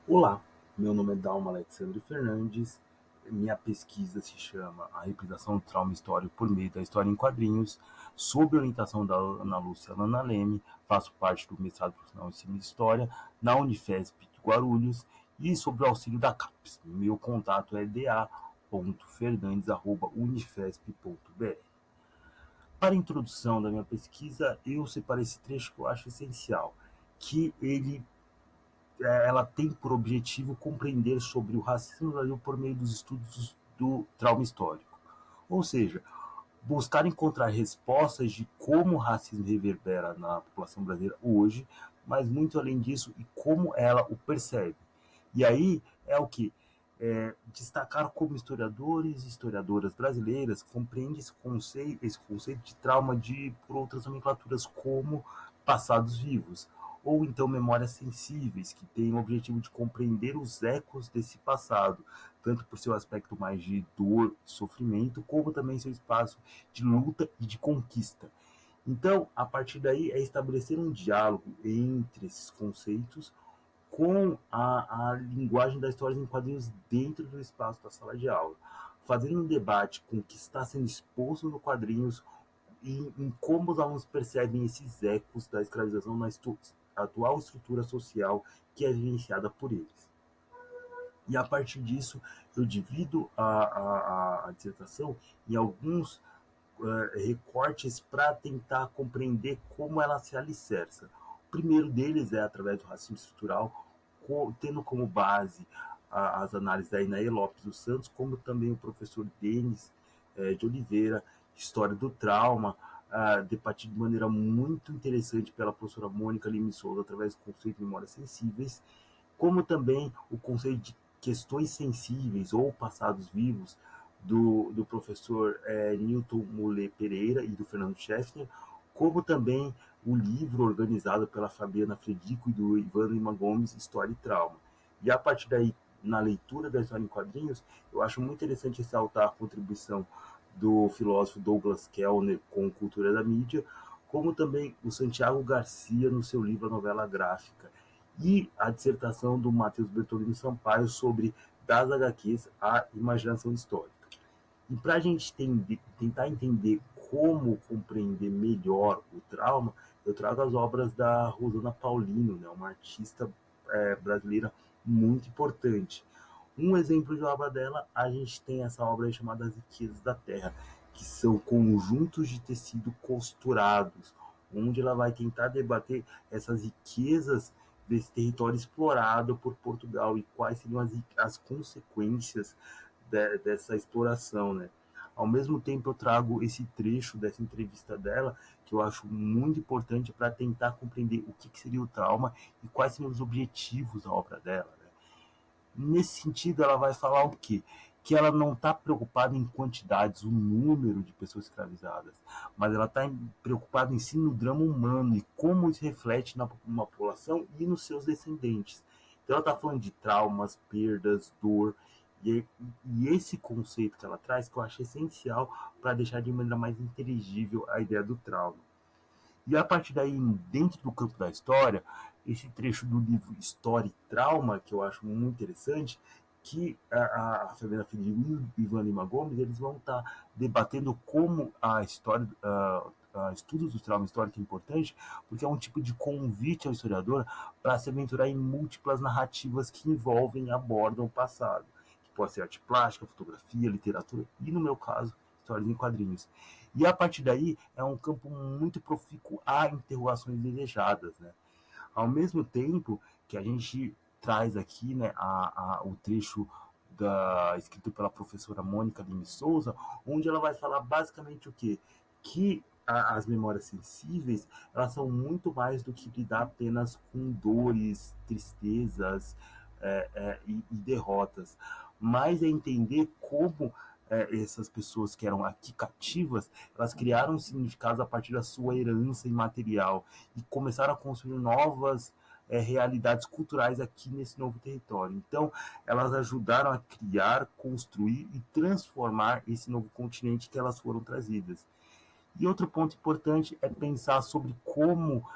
Olá, meu nome é Dalma Alexandre Fernandes. Minha pesquisa se chama A Representação do Trauma Histórico por meio da História em Quadrinhos, sob orientação da Ana Lúcia Lana Leme. Faço parte do mestrado profissional em Ensino de História na Unifesp de Guarulhos e sob o auxílio da CAPES. Meu contato é da.fernandes@unifesp.br. Para a introdução da minha pesquisa, eu separei esse trecho que eu acho essencial, que ela tem por objetivo compreender sobre o racismo no Brasil por meio dos estudos do trauma histórico. Ou seja, buscar encontrar respostas de como o racismo reverbera na população brasileira hoje, mas muito além disso, e como ela o percebe. E aí é o que? Destacar como historiadores e historiadoras brasileiras compreendem esse conceito de trauma por outras nomenclaturas como passados vivos, ou então memórias sensíveis, que têm o objetivo de compreender os ecos desse passado, tanto por seu aspecto mais de dor e sofrimento, como também seu espaço de luta e de conquista. Então, a partir daí, é estabelecer um diálogo entre esses conceitos com a linguagem das histórias em quadrinhos dentro do espaço da sala de aula, fazendo um debate com o que está sendo exposto no quadrinhos e em como os alunos percebem esses ecos da escravização na atual estrutura social que é vivenciada por eles. E a partir disso, eu divido a dissertação em alguns recortes para tentar compreender como ela se alicerça. O primeiro deles é através do racismo estrutural, tendo como base as análises da Inaê Lopes dos Santos, como também o professor Denis de Oliveira, História do Trauma, debatido de maneira muito interessante pela professora Mônica Lima Souza, através do conceito de memórias sensíveis, como também o conceito de questões sensíveis ou passados vivos do professor Newton Mule Pereira e do Fernando Scheffner, como também o livro organizado pela Fabiana Fredico e do Ivan Lima Gomes, História e Trauma. E a partir daí, na leitura da história em quadrinhos, eu acho muito interessante ressaltar a contribuição do filósofo Douglas Kellner com Cultura da Mídia, como também o Santiago Garcia no seu livro A Novela Gráfica, e a dissertação do Matheus Bertolini Sampaio sobre das HQs a imaginação histórica. E para a gente tentar entender como compreender melhor o trauma, eu trago as obras da Rosana Paulino, né, uma artista brasileira muito importante. Um exemplo de obra dela, a gente tem essa obra chamada As Riquezas da Terra, que são conjuntos de tecido costurados, onde ela vai tentar debater essas riquezas desse território explorado por Portugal e quais seriam as consequências dessa exploração, né? Ao mesmo tempo, eu trago esse trecho dessa entrevista dela, que eu acho muito importante para tentar compreender o que seria o trauma e quais seriam os objetivos da obra dela, né? Nesse sentido, ela vai falar o quê? Que ela não está preocupada em quantidades, o número de pessoas escravizadas, mas ela está preocupada em si no drama humano e como isso reflete na população e nos seus descendentes. Então ela está falando de traumas, perdas, dor, e esse conceito que ela traz que eu acho essencial para deixar de maneira mais inteligível a ideia do trauma. E a partir daí, dentro do campo da história, esse trecho do livro História e Trauma, que eu acho muito interessante, que a Fabiana Federico e o Ivan Lima Gomes, eles vão estar debatendo como a história, estudos do trauma histórico é importante, porque é um tipo de convite ao historiador para se aventurar em múltiplas narrativas que envolvem e abordam o passado, que pode ser arte plástica, fotografia, literatura e, no meu caso, histórias em quadrinhos. E a partir daí é um campo muito profícuo a interrogações desejadas, né? Ao mesmo tempo que a gente traz aqui, né, o trecho escrito pela professora Mônica Lima Souza, onde ela vai falar basicamente o quê? Que as memórias sensíveis, elas são muito mais do que lidar apenas com dores, tristezas e derrotas, mas é entender como essas pessoas que eram aqui cativas, elas criaram significados a partir da sua herança imaterial e começaram a construir novas realidades culturais aqui nesse novo território. Então, elas ajudaram a criar, construir e transformar esse novo continente que elas foram trazidas. E outro ponto importante é pensar sobre como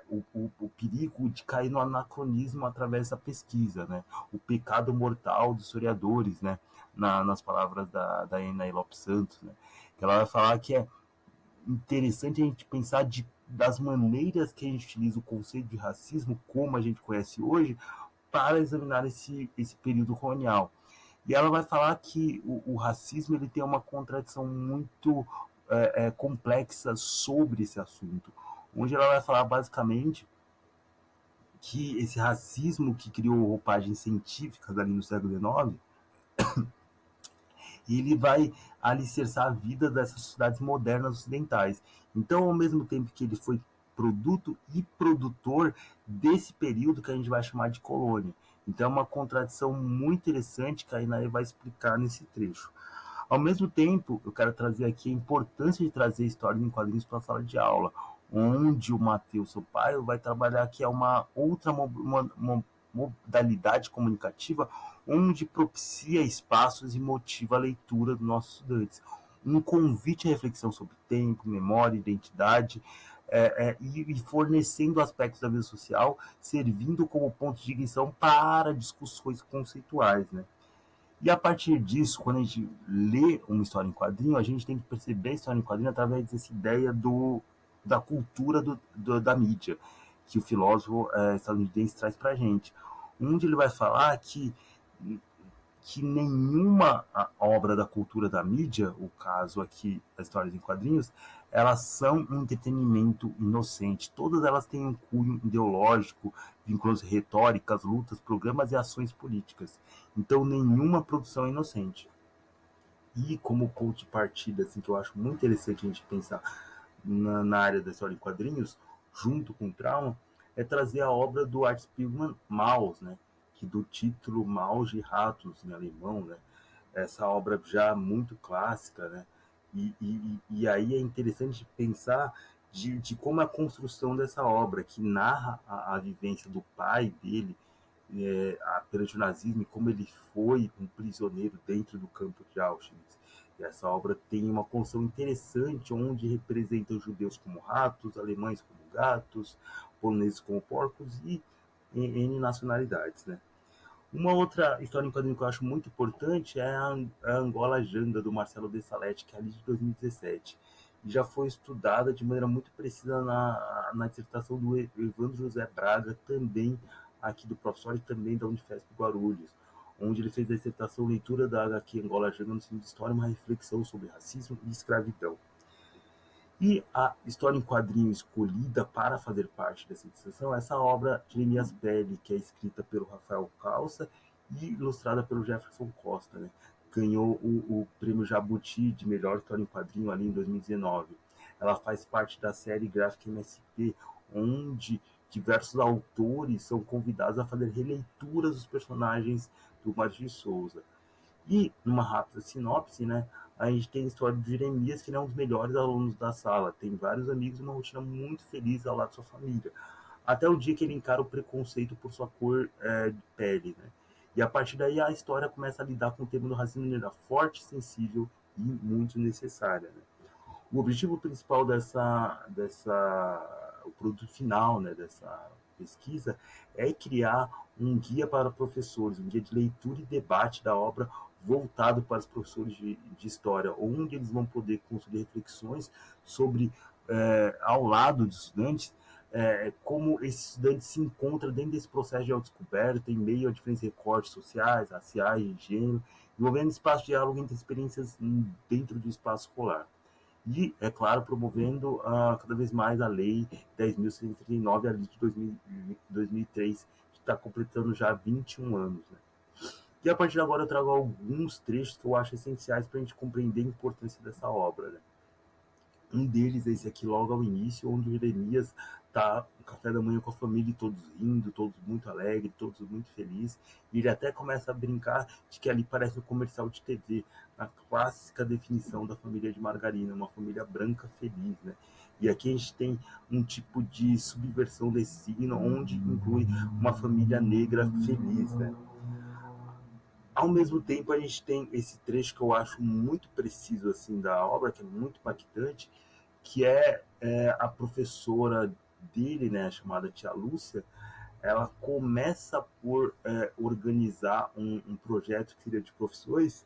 o perigo de cair no anacronismo através da pesquisa, né? O pecado mortal dos historiadores, né? Nas palavras da Ena Lopes Santos, né? Que ela vai falar que é interessante a gente pensar das maneiras que a gente utiliza o conceito de racismo, como a gente conhece hoje, para examinar esse período colonial. E ela vai falar que o racismo ele tem uma contradição muito complexa sobre esse assunto, onde ela vai falar basicamente que esse racismo que criou roupagens científicas ali no século XIX, ele vai alicerçar a vida dessas sociedades modernas ocidentais. Então, ao mesmo tempo que ele foi produto e produtor desse período que a gente vai chamar de colônia. Então, é uma contradição muito interessante que a Inaê vai explicar nesse trecho. Ao mesmo tempo, eu quero trazer aqui a importância de trazer histórias em quadrinhos para a sala de aula, onde o Matheus, seu pai, vai trabalhar que é uma outra uma modalidade comunicativa onde propicia espaços e motiva a leitura dos nossos estudantes. Um convite à reflexão sobre tempo, memória, identidade, e fornecendo aspectos da vida social, servindo como ponto de ignição para discussões conceituais, né? E a partir disso, quando a gente lê uma história em quadrinho, a gente tem que perceber a história em quadrinho através dessa ideia da cultura da mídia, que o filósofo estadunidense traz para a gente. Onde ele vai falar que nenhuma obra da cultura da mídia, o caso aqui das histórias em quadrinhos, elas são um entretenimento inocente. Todas elas têm um cunho ideológico, vínculos retóricas, lutas, programas e ações políticas. Então, nenhuma produção é inocente. E como ponto de partida, assim, que eu acho muito interessante a gente pensar na área da história em quadrinhos, junto com o trauma, é trazer a obra do Art Spiegelman, Maus, né? Que do título Maus de Ratos, em alemão, né? Essa obra já muito clássica, né? E aí é interessante pensar de como a construção dessa obra, que narra a vivência do pai dele perante o nazismo e como ele foi um prisioneiro dentro do campo de Auschwitz. E essa obra tem uma construção interessante, onde representa os judeus como ratos, alemães como gatos, poloneses como porcos e N nacionalidades, né? Uma outra história em quadrinho que eu acho muito importante é a Angola Janga, do Marcelo de Salete, que é ali de 2017. E já foi estudada de maneira muito precisa na dissertação do Evandro José Braga, também aqui do professor e também da Unifesp Guarulhos, onde ele fez a dissertação Leitura da HQ Angola Janga no ensino de história, uma reflexão sobre racismo e escravidão. E a história em quadrinho escolhida para fazer parte dessa dissertação é essa obra Jeremias Pele, que é escrita pelo Rafael Calça e ilustrada pelo Jefferson Costa, né? Ganhou o prêmio Jabuti de melhor história em quadrinho ali em 2019. Ela faz parte da série gráfica MSP, onde diversos autores são convidados a fazer releituras dos personagens do Martin de Souza. E, numa rápida sinopse, né, a gente tem a história de Jeremias, que ele é um dos melhores alunos da sala, tem vários amigos e uma rotina muito feliz ao lado de sua família, até o dia que ele encara o preconceito por sua cor de pele, né? E a partir daí a história começa a lidar com o tema do racismo de maneira forte, sensível e muito necessária, né? O objetivo principal o produto final, né, dessa pesquisa é criar um guia para professores, um guia de leitura e debate da obra voltado para os professores de história, onde eles vão poder construir reflexões sobre, ao lado dos estudantes, como esse estudante se encontra dentro desse processo de autodescoberta, em meio a diferentes recortes sociais, raciais, de gênero, envolvendo espaço de diálogo entre experiências dentro do espaço escolar. E, é claro, promovendo cada vez mais a Lei 10.139, a lei de 2003, que está completando já 21 anos. Né? E a partir de agora eu trago alguns trechos que eu acho essenciais para a gente compreender a importância dessa obra. Né? Um deles é esse aqui logo ao início, onde o Jeremias tá no café da manhã com a família, todos rindo, todos muito alegres, todos muito felizes. E ele até começa a brincar de que ali parece um comercial de TV, a clássica definição da família de margarina, uma família branca feliz, né? E aqui a gente tem um tipo de subversão desse signo, onde inclui uma família negra feliz, né? Ao mesmo tempo, a gente tem esse trecho que eu acho muito preciso assim da obra, que é muito impactante, que é a professora dele, né, chamada Tia Lúcia, ela começa por organizar um projeto que seria de profissões,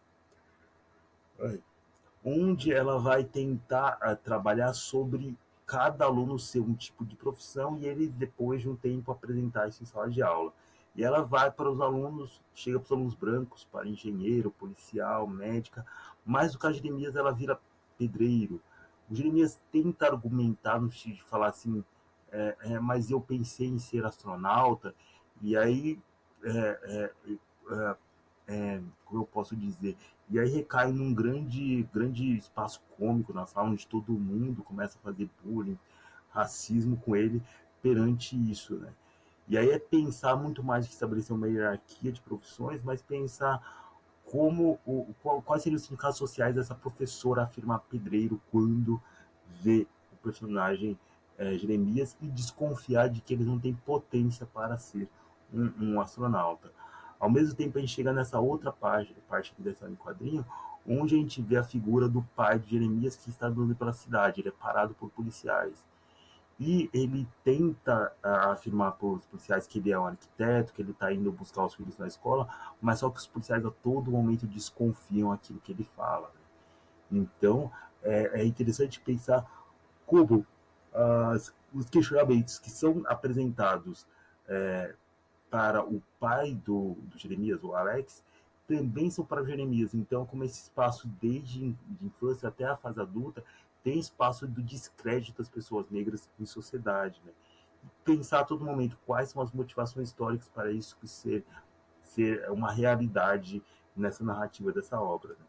onde ela vai tentar trabalhar sobre cada aluno ser um tipo de profissão e ele, depois de um tempo, apresentar isso em sala de aula. E ela vai para os alunos, chega para os alunos brancos, para engenheiro, policial, médica, mas o caso de Jeremias, ela vira pedreiro. O Jeremias tenta argumentar no sentido de falar assim, mas eu pensei em ser astronauta, e aí é, como eu posso dizer, e aí recai num grande espaço cômico na sala, onde todo mundo começa a fazer bullying, racismo com ele perante isso, né? E aí é pensar muito mais que estabelecer uma hierarquia de profissões, mas pensar quais seriam os significados sociais dessa professora afirmar pedreiro quando vê o personagem Jeremias e desconfiar de que ele não tem potência para ser um astronauta. Ao mesmo tempo, a gente chega nessa outra parte aqui dessa quadrinho, onde a gente vê a figura do pai de Jeremias que está andando pela cidade, ele é parado por policiais. E ele tenta afirmar para os policiais que ele é um arquiteto, que ele está indo buscar os filhos na escola, mas só que os policiais a todo momento desconfiam aquilo que ele fala. Então, é interessante pensar como os questionamentos que são apresentados para o pai do Jeremias, o Alex, também são para o Jeremias. Então, como esse espaço desde de infância até a fase adulta tem espaço do descrédito das pessoas negras em sociedade, né? E pensar a todo momento quais são as motivações históricas para isso ser uma realidade nessa narrativa dessa obra, né?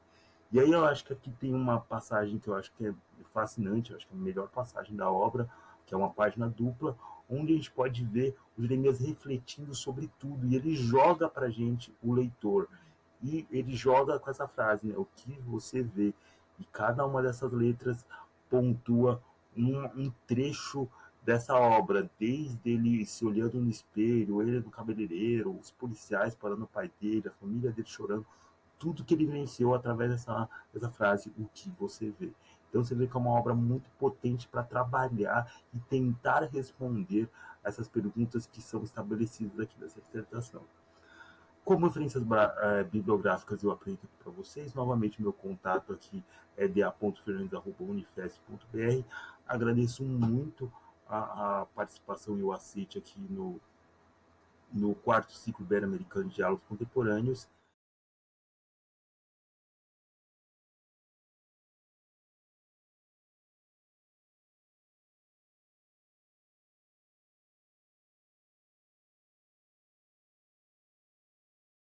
E aí eu acho que aqui tem uma passagem que eu acho que é fascinante, eu acho que é a melhor passagem da obra, que é uma página dupla, onde a gente pode ver o Jeremias refletindo sobre tudo, e ele joga para a gente, o leitor, e ele joga com essa frase, né, o que você vê, e cada uma dessas letras pontua um trecho dessa obra, desde ele se olhando no espelho, ele no cabeleireiro, os policiais parando o pai dele, a família dele chorando, tudo que ele vivenciou através dessa frase, o que você vê. Então você vê que é uma obra muito potente para trabalhar e tentar responder essas perguntas que são estabelecidas aqui nessa dissertação. Como referências bibliográficas eu apresento aqui para vocês, novamente meu contato aqui é da.fernandes.unifesp.br. Agradeço muito a participação e o aceite aqui no quarto ciclo Ibero-Americano de Diálogos Contemporâneos